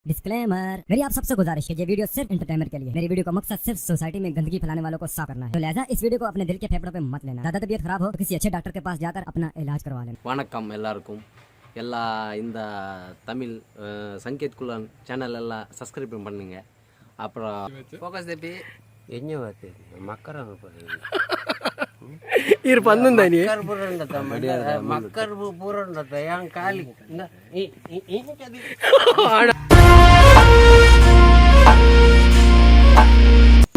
Disclaimer, मेरी आप सबसे गुजारिश है, ये वीडियो सिर्फ एंटरटेनमेंट के लिए। मेरी वीडियो का मकसद सिर्फ सोसाइटी में गंदगी फैलाने वालों को साफ करना है, तो लिहाजा इस वीडियो को अपने दिल के फेफड़ों पे मत लेना। ज्यादा तबीयत खराब हो तो किसी अच्छे डॉक्टर के पास जाकर अपना इलाज करवा लेना। வணக்கம் எல்லாருக்கும். எல்லா இந்த தமிழ் சங்கீத் குலன் சேனல் எல்லாம் சப்ஸ்கிரைப் பண்ணுங்க. அப்புறம் ஃபோக்கஸ் தேப்பி எங்க வாத்து மக்கரங்க பாருங்க. இரு பந்துந்தானி மக்கர் புரண்ட தம்மடி மக்கர் புரண்ட தயான் காலி இன்னது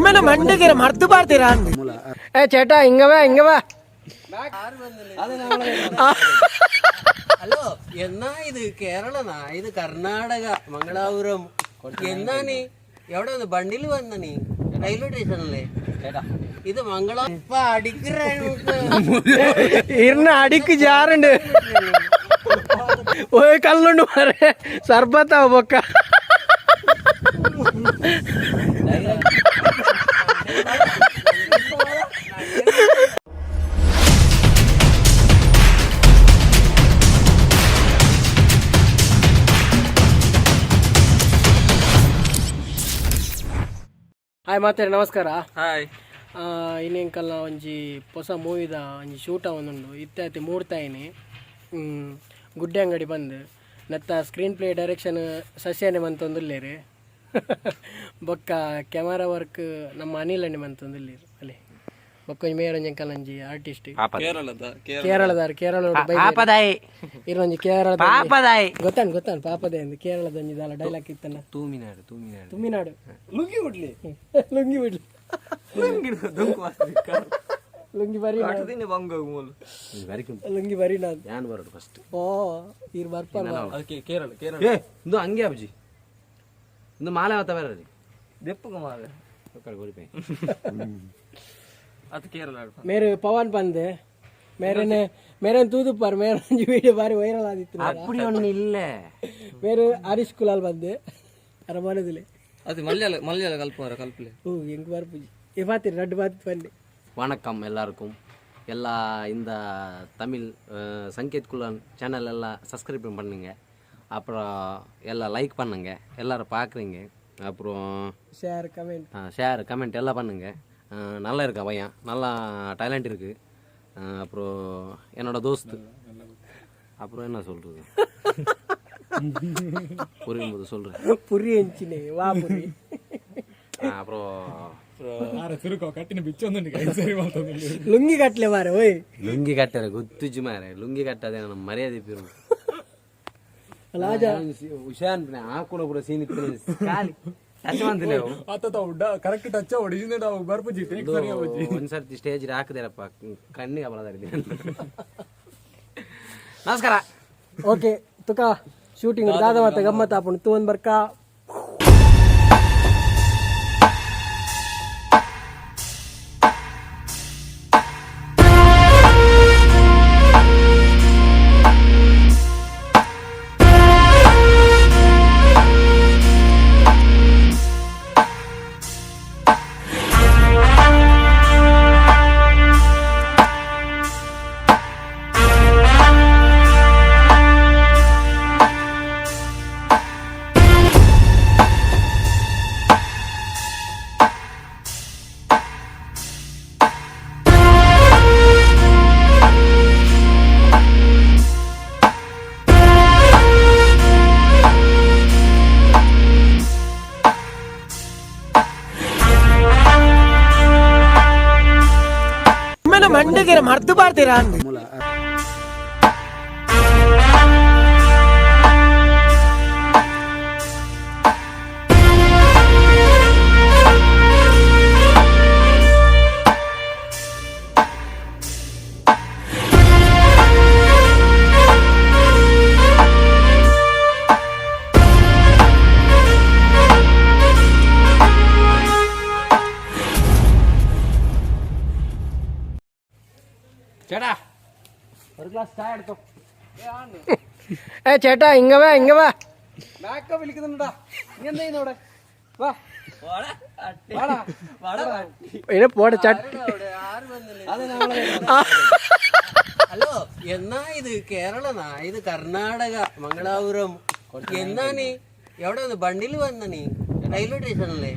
మన మండగిర మర్దు పార్తీరా ఏ చేటా ఇంగవా ഹലോ എന്നാ ഇത് കേരളനാ ഇത് കർണാടക മംഗളാപുരം എന്നാ നീ എവിടെ വന്ന് ബണ്ടിൽ വന്ന നീ റെയിൽവേ സ്റ്റേഷനല്ലേ ഇത് മംഗള ഇപ്പൊ അടിക്കറ ഇരുന്ന് അടിക്ക് ജാറുണ്ട് ഓ കല്ലുണ്ട് മാറേ സർബത്താ ബൊക്ക ಹಾಯ್ ಮಾತಾಡಿ ನಮಸ್ಕಾರ. ಹಾಯ್ ಇನ್ನೇಂಕಲ್ಲ ಒಂಜಿ ಹೊಸ ಮೂವಿದ ಒಂಜಿ ಶೂಟ ಒಂದುಂಡು ಇತ್ತೆ ಮೂಡ್ತಾಯಿನಿ ಗುಡ್ಡೆ ಅಂಗಡಿ ಬಂದು ನೆತ್ತ ಸ್ಕ್ರೀನ್ ಪ್ಲೇ ಡೈರೆಕ್ಷನ್ ಸಸ್ಯನೆ ಮಂತೊಂದುಲ್ಲೇರಿ ಬೊಕ್ಕ ಕ್ಯಾಮರಾ ವರ್ಕ್ ನಮ್ಮ ಅನಿಲ್ ಅಣ್ಣಿ ಮಂತೊಂದುಲ್ಲೇರಿ ಅಲ್ಲಿ ಬೊಕ್ಕ ಮೇರಂಜಂಕಲ್ ಒಂಜಿ ಆರ್ಟಿಸ್ಟ್ ಕೇರಳದ ಇರೊಂಜಿ ಕೇರಳದ ಗೊತ್ತಾನ್ ಪಾಪದೆ ಅಂದ್ ಕೇರಳದ ಒಂಜಿದಲ್ಲ ಡೈಲಾಗ್ ಇತ್ತಲ್ಲ ತುಮಿನಾಡು ಲುಂಗಿ ಬಿಡ್ಲಿ ಲುಂಗಿ ಬರಿ ಲುಂಗಿ ಬರಿ ഞാൻ പറയട്ടെ ഫസ്റ്റ് ಓ ಇರ್ ಬರ್ಪಾರ ഇത് അങ്ങേ അബജി ഇന്ന് മാല ആവത്ത വേറെ ದೆಪ್ಪುಕುಮಾರ ಅದು ಕೇರಳ ಮೇರೆ ಪವನ್ ಬಂದೆ ಮೇರೆ ತೂದು ಪಾರ್ ಮೇರೆ ಒಂಜಿ ವಿಡಿಯೋ ಬಾರಿ ವೈರಲ್ ಆದಿತ್ತು அப்படி ஒண்ணு இல்ல ಮೇರೆ ಹರೀಶ್ ಕುಲಾಲ್ ಬಂದೆ ಅರಮನದಲ್ಲಿ ಅದು ಮಲಯಾಳ ಕಲ್ಪಲೆ ಓ ಹೆಂಗ್ ಬರ್ಪುಜಿ ಏ ಮಾತಿರಿ ರಡ್ಡು ಮಾತು ಬನ್ನಿ. வணக்கம் எல்லாருக்கும். எல்லா இந்த தமிழ் சங்கீத் குலன் சேனல் எல்லாம் சப்ஸ்கிரைப் பண்ணுங்க. அப்புறம் எல்லாம் லைக் பண்ணுங்க. எல்லாரும் பார்க்குறீங்க. அப்புறம் ஷேர் கமெண்ட் எல்லாம் பண்ணுங்க. நல்லா இருக்கா பையன், நல்லா டேலண்ட் இருக்குது. அப்புறம் என்னோட தோஸ்து. அப்புறம் என்ன சொல்கிறது புரியும் போது சொல்கிறேன் புரியுச்சினே வா புரி அப்புறம் ಲುಂಗಿ ಕಟ್ಲೆ ಮಾರ ಓಯ್ ಲುಂಗಿ ಕಟ್ಟಾರೆ ಗೊತ್ತಿಜ್ಜು ಮಾರೆ ಲುಂಗಿ ಕಟ್ಟದೆ ನಮ್ಮ ಮರ್ಯಾದೆ ಪಿರು ಹುಷಾನ್ ಆ ಕೂಡ ಸೀನ್ ಖಾಲಿ ಕರೆಕ್ಟ್ ಟಚ್ ಹೊಡಿಸಿದ್ರೆ ನಾವು ಬರ್ಪುಜಿ ಒಂದ್ಸರ್ತಿ ಸ್ಟೇಜ್ ಹಾಕದೇರಪ್ಪ ಕಣ್ಣಿಗೆ ಅಬಲದಾರಿದೆ. ನಮಸ್ಕಾರ. ಓಕೆ ತುಕ ಶೂಟಿಂಗ್ ದಾದ ಮತ್ತೆ ಗಮ್ಮತ್ ಆಪುಂಡು ತೂ ಒಂದ್ ಬರ್ಕ ಮಂಡಗಿರ ಮರ್ದು ಪಾರ್ತೀರಾ ചേട്ടാ ഒരു ഗ്ലാസ് ചായ എടുത്തോ. ഏ ചേട്ടാ ഇങ്ങവാ ബാക്ക വിളിക്കുന്നുണ്ടാ നീ എന്താ ചെയ്യുന്നവിടെ വാ പോടെ ഹലോ എന്നാ ഇത് കേരളനാ ഇത് കർണാടക മംഗളാപുരം എന്നാ നീ എവിടെ ഒന്ന് ബണ്ടിൽ വന്ന നീ റെയിൽവേ സ്റ്റേഷനിലെ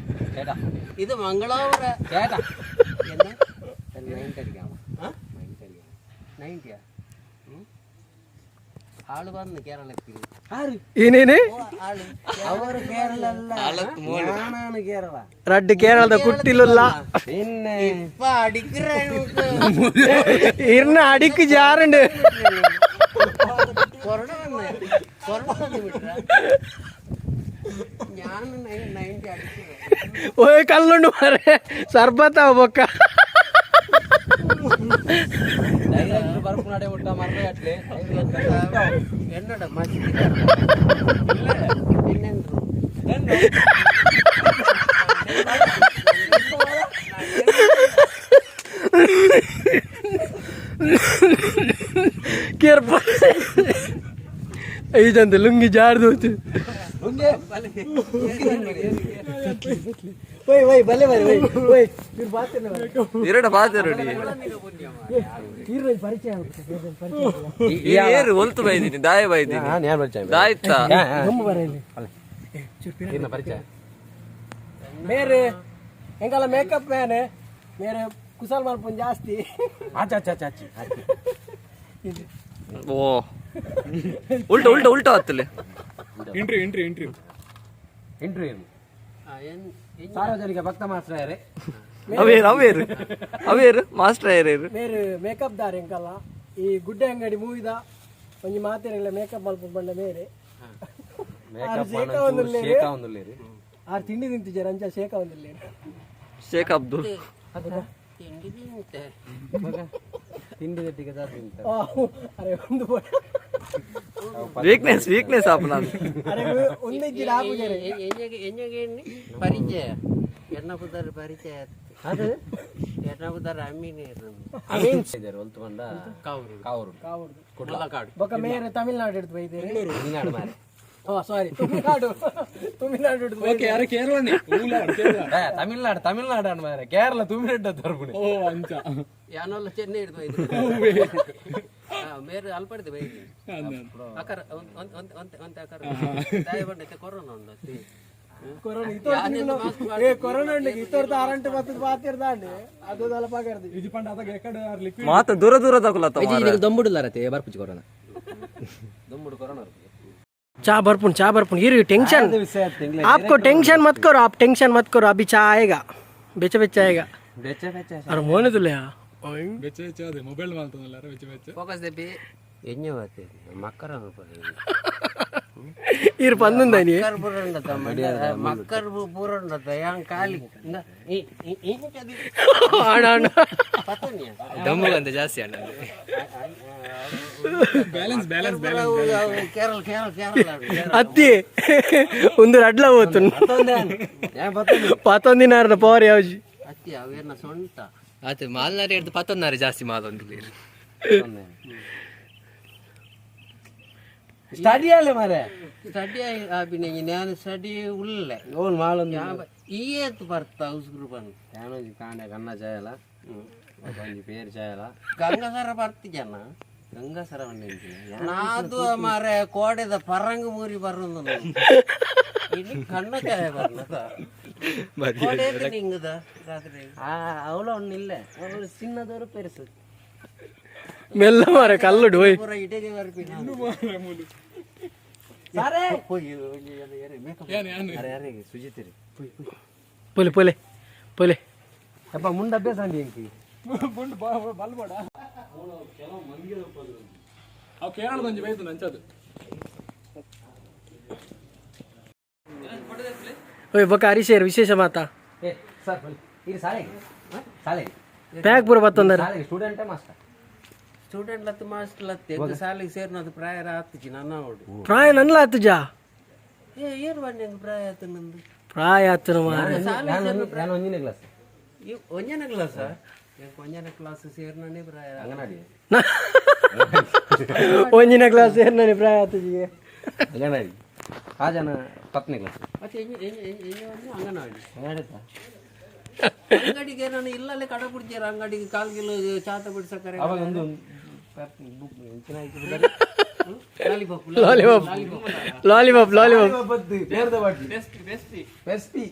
ഇത് മംഗളാപുര ചേട്ടാ എന്നാ 90 അടിക്കാമോ? ആ? 90 ആള് വന്ന് കേരളത്തിൽ ಏನೇನೆ ഓ, ആള് ಅವರು ಕೇರಳ ಅಲ್ಲ ನಾನಾണ് ಕೇರಳ ರಡ್ಡು ಕೇರಳದ ಕುಟ್ಟಿಲುಲ್ಲ പിന്നെ ഇപ്പൊ അടിക്കറ ಇರ್ನ ಅಡಿಕ್ ಜಾರುಂಡು കൊറോണ വന്ന് വിട്ട ഞാൻ 90 അടിക്കുക ಓಯ್ ಕಲ್ಲುಂಡು ಮಾರೆ ಸರ್ಬತ್ತ ಬೊಕ್ಕ ಬರಪು ನಡೆ ಊಟ ಮರಗಟ್ಲೆ എന്നോട് മതി പിന്നെന്തോ ಕೇರ್ಪ ಐದಂತ ಲುಂಗಿ ಜಾರ್ದೋತು ಓಯ್ ಓಯ್ ಬಲೆ ಬಲೆ ಓಯ್ ಓಯ್ ಇವ್ರು ಬಾತಿಲ್ಲ ಎರಡು ಬಾತಿರು ಇರ್ರಿ ಪರಿಚಯ ಏರು ಒಲ್ತು ಬೈದೀನಿ ದಾಯ ಬೈದೀನಿ ഞാൻ ಪರಿಚಯ ದಾಯ್ತಾ ಗಮ್ಮ ಬರಲಿ ಇನ್ನ ಪರಿಚಯ ಮೇರೆ ಎಂಗಲ್ಲ ಮೇಕಪ್ ಮ್ಯಾನ್ ಮೇರೆ ಕುಸಲ್ ಮಲ್ಪನ್ ಜಾಸ್ತಿ ಆಚೆ ಆಚೆ ಆಚೆ ಆಚೆ ಓ ಉಲ್ಟ ಉಲ್ಟ ಉಲ್ಟ ಹತ್ತಲೆ ಇಂಟರ್ವ್ಯೂ ಸಾರ್ವಜನಿಕ ಭಕ್ತ ಮಾಸ್ಟರೇ ಅವೇರು ಅವೇರು ಅವೇರು ಮಾಸ್ಟರ್ ಯಾರೇರು ಮೇರೆ ಮೇಕಪ್ ದಾರ ಎಂಕಲ್ಲ ಈ ಗುಡ್ಡೆ ಅಂಗಡಿ ಮೂವಿದ ಒಂಜಿ ಮಾತಿರಲ್ಲ ಮೇಕಪ್ ಮಲ್ಪನ್ ಬಂಡ ಮೇರೆ ಒಂದುಲ್ಲೇರಿ ಆರು ತಿಂಡಿ ತಿಂತಿದ್ದಾರೆ ಅಂಚ ಶೇಕ ಒಂದಿಲ್ಲ ಶೇಖ್ ಅಬ್ದುಲ್ ತಿಂಡಿ ತಿಂತೆ ತಿಂಡಿ ತಿಂಡಿಗೆ ಅರೆ ಒಂದು ಬೋಡ ವೀಕ್ನೆಸ್ ವೀಕ್ನೆಸ್ ಆಪನ ಅರೆ ಒಂದು ಇಜ್ಜಿ ಹಾಕುಜಾರೆ ಪರಿಚಯ ಎಣ್ಣಪುದಾರ ಪರಿಚಯ ಅದು ಎಣ್ಣಪುದಾರ ಅಮೀನೇರು ಒಲ್ತು ಬಂದ ಕಾವರು ಕಾವರು ಕಾವುಡು ಬೊಕ್ಕ ಮೇರೆ ತಮಿಳ್ನಾಡು ಹಿಡಿದು ಬೈದೇರಿ ನೀನಾಡು ಮಾರೆ ಓ ಸಾರಿ ತಮಿಳ್ನಾಡು ಹಿಡಿದು ಓಕೆ ಯಾರು ಕೇರಳನೇ ತಮಿಳ್ನಾಡು ತಮಿಳ್ನಾಡು ಅಣ್ಣ ಮಾರೆ ಕೇರಳ ತುಮಿರೆಡ್ಡ ತರ್ಪುಣಿ ಓ ಅಂಚ ಯಾನಲ್ಲ ಚೆನ್ನೈ ಹಿಡಿದು ಬೈದು ಮೇರೆ ಅಲ್ಪಡಿದೆ ಬೈದು ಅಕರ ಒಂತೆ ಅಕರ ದಯ ಬಂಡೈತೆ ಕೊರೋನಾ ಉಂಡು ಅಷ್ಟೇ ಕೊರೋನಾ ಉಂಡಿಗೆ ಇತ್ತೋರ್ತ ಅರಂಟು ಬತ್ತದ ಬಾತಿರ್ದಾಂಡಿ ಅದು ದಲಪಾಗರ್ದಿ ಇದು ಪಂಡ ಅದಾಗ ಎಕಡೆ ಲಿಕ್ವಿಡ್ ಮಾತ ದೂರ ದೂರ ತಗೊಳತ್ತ ದೊಂಬುಡುಲಾರತೆ ಬರ್ಪುಜಿ ಕೊರೋನಾ ದೊಂಬುಡು ಕೊರೋನಾ चा भरपूर ये टेंशन आपको टेंशन मत करो आप टेंशन मत करो अभी चाय आएगा बेचे बेचे आएगा ಬೆಚ್ಚ ಬೆಚ್ಚ अरे मोने तुले ಬೆಚ್ಚ ಬೆಚ್ಚ ಅದೇ ಮೊಬೈಲ್ ಮಾಡ್ತಾನಲ್ಲ ಬೆಚ್ಚ ಬೆಚ್ಚ ಫೋಕಸ್ ದೆಪ್ಪಿ ಎಣ್ಣೆ ಬರ್ತದೆ ಮಕ್ಕರ इर पंदुंदा नी ಮಕ್ಕರ್ ಬುರಂಡತ ಮಕ್ಕರ್ ಬುರಂಡತ ಯಾನ್ ಕಾಲಿ ಆಣ ಆಣ ಪತನಿಯ ದಮ್ಮುಗಂತ ಜಾಸ್ತಿ ಅಣ್ಣ ಬ್ಯಾಲೆನ್ಸ್ ಬ್ಯಾಲೆನ್ಸ್ ಕೇರಳ ಕೇರಳ ಕೇರಳ ಅತ್ತಿ ಒಂದು ಅಡ್ಲ ಹೋತು ಪತ್ತೊಂದಿನಾರನ ಪವರ್ ಯಾವ್ಜಿ ಅತ್ತಿ ಅವೇನ ಸೊಂಟ ಆತ ಮಾಲ್ನಾರಿ ಹಿಡ್ದು 11 ಜಾಸ್ತಿ ಮಾಲೊಂದಿಲ್ಲ ಸ್ಟಡಿ ಅಲ್ಲೇ ಮಾರೆ ಸ್ಟಡಿ ಆಪಿನ ನಾನು ಸ್ಟಡಿ ಉಳ್ಳ ಓನ್ ಮಾಲೊಂದು ಈ ಏತ್ ಬರ್ತಾ ಉಸ್ಗುರು ಬಂದು ಯಾನೊಂದು ಕಾಂಡೆ ಕನ್ನ ಚಾಯಲ ಒಂಜಿ ಪೇರು ಚಾಯಲ ಗಂಗಾಸರ ಬರ್ತಿಜನ ಗಂಗಾಸರ ನಾದು ಮಾರೆ ಕೋಡೆದ ಪರಂಗ ಮೂರಿ ಬರೋದು ಇಲ್ಲಿ ಕಣ್ಣ ಚಾಯ ಬರ್ನದ ಕೋಡೆ ಹಿಂಗದ ರಾತ್ರಿ ಅವಳ ಒಣ್ಣಿಲ್ಲ ಅವಳು ಚಿನ್ನದವರು ಪೆರುಸು ಮೆಲ್ಲ ಮಾರ ಕಲ್ಲುಡು ಹೋಯ್ ಪೂರ ಇಟೆಗೆ ಬರ್ಪಿ ಯಾರಿಗೆ ಸುಜಿತಿರಿ ಪೊಲೆ ಪೊಲೆ ಪೊಲೆ ಅಪ್ಪ ಮುಂದೆ ಅಭ್ಯಾಸ ಅಂಡಿ ಎಂಕಿ ಬಲ್ಬೋಡ ಅವು ಕೇರಳದೊಂದು ಬೈತು ನಂಚದು ಓಯ್ ಬೊಕ್ಕ ಹರಿಶೇರ್ ವಿಶೇಷ ಮಾತಾ ಏ ಸರ್ ಇದು ಶಾಲೆಗೆ ಶಾಲೆಗೆ ಪ್ಯಾಕ್ ಪೂರ ಬತ್ತೊಂದಾರ ಶಾಲೆಗೆ ಸ್ಟೂಡೆಂಟೇ ಮಾಸ್ಟರ್ ಸ್ಟೂಡೆಂಟ್ ಲತ್ತು ಮಾಸ್ಟರ್ ಲತ್ತೆ ಶಾಲೆಗೆ ಸೇರಿನದು ಪ್ರಾಯ ಹತ್ತಿಜಿ ನನ್ನ ನೋಡು ಪ್ರಾಯ ನನ್ಲ ಹತ್ತುಜಾ ಏನು ಬಂದೆ ಪ್ರಾಯ ಆಯ್ತು ನಂದು ಪ್ರಾಯ ಹತ್ತನ ಮಾರ ನಾನು ಒಂದಿನ ಕ್ಲಾಸ್ ಒಂಜನೇ ಕ್ಲಾಸ್ ಒಂಜನೇ ಕ್ಲಾಸ್ ಸೇರ್ನೇ ಪ್ರಾಯ ಅಂಗನವಾಡಿ ಒಂಜಿನ ಕ್ಲಾಸ್ ಏರ್ನಾನೆ ಪ್ರಾಯ ಹತ್ತುಜಿಗೆ ಅಂಗನವಾಡಿ ಆ ಜನ 10ನೇ ಕ್ಲಾಸ್ ಮತ್ತೆ ಅಂಗನವಾಡಿ ಅಂಗಡಿಗೆ ನಾನು ಇಲ್ಲಲ್ಲೇ ಕಡೆ ಬಿಡ್ತೀರ ಅಂಗಡಿಗೆ 1/4 ಕಿಲೋ ಚಾತ ಬಿಡ್ಸಕ್ಕರೆ ಅವಾಗ ಒಂದು ಲಾಲಿಪಾಪ್ ಲಾಲಿಪಾಪ್ ಲಾಲಿಪಾಪ್ ಲಾಲಿಪಾಪ್ ಪೆಸ್ಪಿ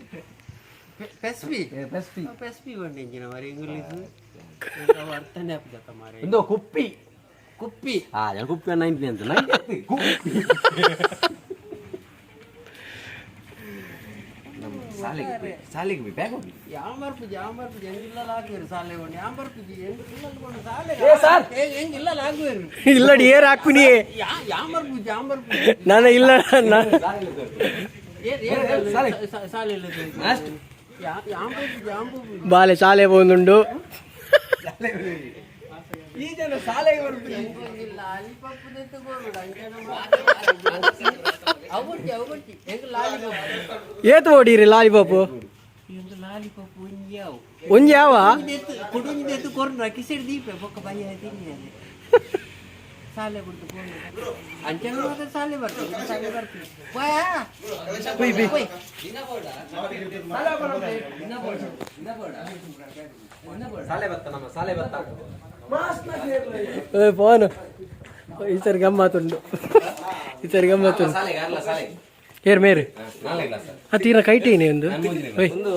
ಪೆಸ್ಪಿ ಕೊಂಡೆಂಚಿನ ಮಾರೆ ಇಂಗ್ಲೀಷ್ ಅರ್ಥನೇ ಆಗ್ತದ ಮಾರೆ എന്തോ കുപ്പി ಕುಪ್ಪಿ ആ ഞാൻ കുപ്പി 90 ಅಂತ ಸಾಲಿಗೆ ಬ್ಯಾಗ್ ಹೋಗಿ ಯಾಂಬರ್ಪುಜಿ ಹೆಂಗಿಲ್ಲ ಹಾಕುವರು ಸಾಲೆ ಕೊಂಡು ಯಾಂಬರ್ಪುಜಿ ಹೆಂಗಿಲ್ಲ ಸಾಲೆ ಹೆಂಗಿಲ್ಲ ಹಾಕುವರು ಇಲ್ಲಡಿ ಏರ್ ಹಾಕ್ಬಿನಿ ಯಾಂಬರ್ಪುಜಿ ನಾನು ಇಲ್ಲ ಸಾಲೆ ಇಲ್ಲ ಯಾಂಬರ್ಪುಜಿ ಬಾಲೆ ಶಾಲೆ ಬಂದುಂಡು ಈ ಜನ ಶಾಲೆಗೆ ಬರ್ಬಿಡಿ ಲಾಲಿಪಾಪ್ ತೆತ್ತುಕೊಂಡು ಅವಗೊಟ್ಟಿ ಹೆಂಗ್ ಲಾಲಿಪಾಪ್ ಏತ್ ಓಡಿರಿ ಲಾಲಿಪಾಪು ಹೆಂಗ್ ಲಾಲಿಪಾಪ್ ಒಂಜ್ಯಾವು ಒಂಜಿ ಯಾವ ಕುಡುಂಜಿ ಎತ್ತು ಕೊರ್ನ ಕಿಸಿಡ್ ದೀಪ ಬೊಕ್ಕ ಬಯ್ಯ ತಿನ್ನಿ ಸಾಲೆ ಬಿಟ್ಟು ಅಂಚನ ಮಾತ್ರ ಸಾಲೆ ಬರ್ತದೆ ಸಾಲೆ ಬರ್ತೀವಿ ಸಾಲೆ ಬತ್ತ ನಮ್ಮ ಸಾಲೆ ಬತ್ತ ಫೋನು ಈಸರಿ ಗಮ್ಮತ್ತುಂಡು ಈಸರಿ ಗಮ್ಮತ್ತುಂಡು ಸಾಲೆಗೆ ಅಲ್ಲ ಸಾಲೆಗೆ ಏರ್ ಮೇರೆ ನಾಳೆ ಕ್ಲಾಸ್ ಅತೀರ ಕೈಟೇನೆ ಒಂದು ಓಯ್ ಒಂದು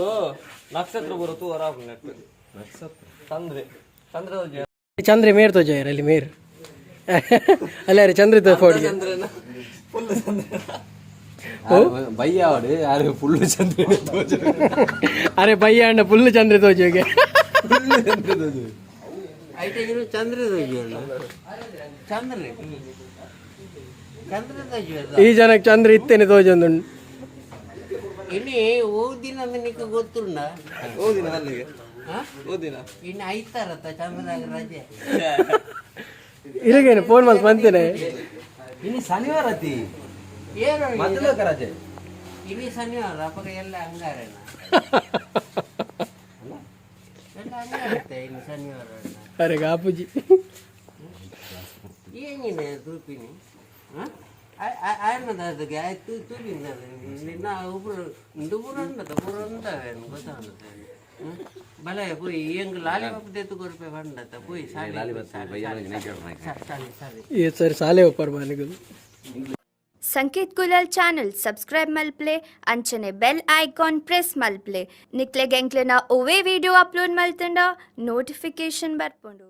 ನಕ್ಷತ್ರ ಬರುತ್ತು ಹೊರ ನಕ್ಷತ್ರ ಚಂದ್ರೆ ಚಂದ್ರೆ ಮೇರ್ ತೋಜ ಅಲ್ಲಿ ಮೇರ್ ಅಲ್ಲ ರೀ ಚಂದ್ರ ತೋ ಫೋಡ್ ಭಯ್ಯ ಅವಡು ಯಾರು ಫುಲ್ ಚಂದ್ರ ಅರೆ ಭಯ್ಯ ಅಣ್ಣ ಫುಲ್ ಚಂದ್ರ ತೋಜೋಗೆ ಐತೆ ಚಂದ್ರ ಚಂದ್ರ ಈ ಜನಕ್ಕೆ ಚಂದ್ರ ಇತ್ತೇನೆ ತೋಜೊಂದುಂಡು ಇನ್ನು ಓದಿನ ನಿನಗೆ ಗೊತ್ತುಂಡ ಓದಿನ ಅಲ್ಲಿಗೆ ಓದಿನ ಇನ್ನು ಐತಾರತ್ತ ಚಂದ್ರದಾಗ ರಜೆ ಇರಗೇನು ಫೋನ್ ಮಾಡಿ ಬಂತೇನೆ ಇನ್ನು ಶನಿವಾರ ಅತಿ ಏನು ಮೊದಲು ರಜೆ ಇನ್ನು ಶನಿವಾರ ಅಪ್ಪಗ ಎಲ್ಲ ಹಂಗಾರೇನ ಎಲ್ಲ ಹಂಗಾರುತ್ತೆ ಇನ್ನು ಶನಿವಾರ ಅರೆ ಗಾಪುಜಿ ಏನಿದೆ ತೂಪಿನಿ ಆಯ್ನದ ಅದಕ್ಕೆ ಆಯ್ತು ತೂಪಿನ ನಿನ್ನ ಒಬ್ಬರು ದುಬುರಂತ ಪುರಂತವೆ ಗೊತ್ತಾಗುತ್ತೆ ಬಲ ಪೋಯಿ ಹೆಂಗ್ ಲಾಲಿಪಾಪ್ ತೆತ್ತು ಕೊರಪೆ ಬಂಡತ ಪೋಯಿ ये सर साले ऊपर माने गो ಸಂಕೇತ್ ಗುಲಾಲ್ ಚಾನಲ್ ಸಬ್ಸ್ಕ್ರೈಬ್ ಮಲ್ಪ್ಲೆ ಅಂಚನೆ ಬೆಲ್ ಐಕಾನ್ ಪ್ರೆಸ್ ಮಲ್ಪ್ಲೆ ನಿಕ್ಲೆ ಗೆಂಕ್ಲೆನ ಒವೇ ವಿಡಿಯೋ ಅಪ್ಲೋಡ್ ಮಲ್ತಂಡ ನೋಟಿಫಿಕೇಶನ್ ಬರ್ಪುಂಡು.